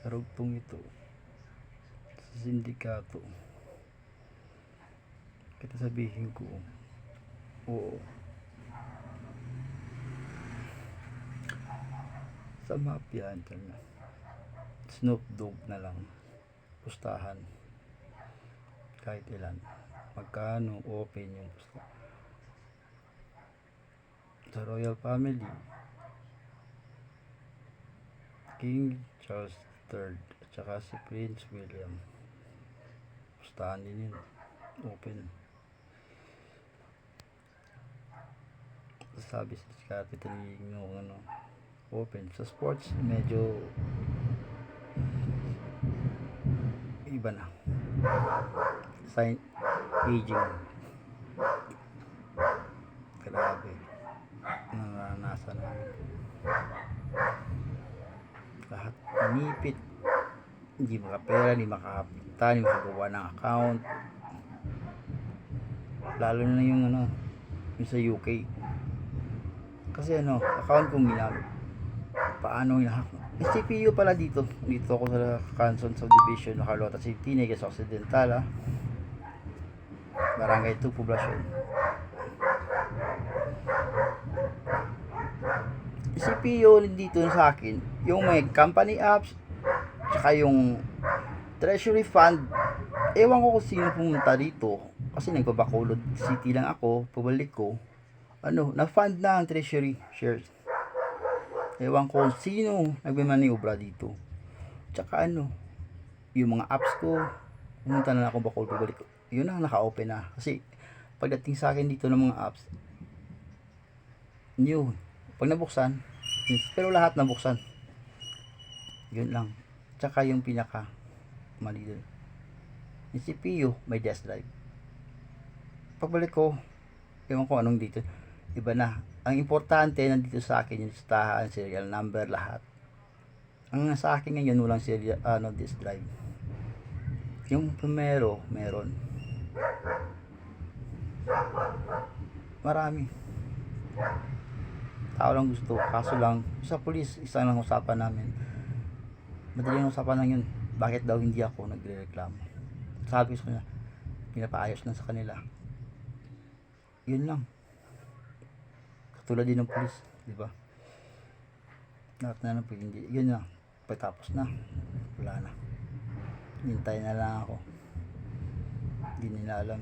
sa rugtong ito, sa sindikato, kita sabihin ko, oo, sa mafia, Snoop Dogg na lang, pustahan, kahit ilan, magkano open yung pustahan. Sa royal family, King Charles III at saka si Prince William, pustahan din yun, open. Sabi sa capital yung open. Sa sports medyo iba na, sign aging, grabe naranasan namin, lahat inipit, hindi makapera, hindi makakapita, hindi makagawa ng account, lalo na yung yung sa UK, kasi account kong ginamit, paano hinahack. CPU pala dito ako sa Canson Subdivision, Carlota City, Negros Occidental, Barangay 2, Poblacion. CPU dito sa akin, yung may company apps, saka yung treasury fund. Ewan ko kung sino pumunta dito, kasi nagbabacolod city lang ako, pabalik ko, na fund na ang treasury shares. Ewan ko sino nagmamaniobra dito. Tsaka yung mga apps ko, pumunta na ako Bacolod, pabalik ko, yun na, naka-open na. Kasi pagdating sa akin dito ng mga apps, new, pag nabuksan, pero lahat nabuksan, yun lang. Tsaka yung pinaka mali dun, yung CPU may disk drive. Pagbalik ko, ewan ko anong dito, iba na. Ang importante nandito sa akin yung listahan, serial number, lahat. Ang sa akin ngayon walang serial disk drive. Yung primero meron, marami tao lang gusto, kaso lang sa pulis, isa lang usapan namin, madaling usapan lang yun, bakit daw hindi ako nagre-reklamo. Sabi ko na pinapaayos na sa kanila, yun lang. Katulad din ng pulis, di ba? Lahat na lang hindi, yun na, pagtapos na, wala na, hintay na lang ako, hindi nila alam.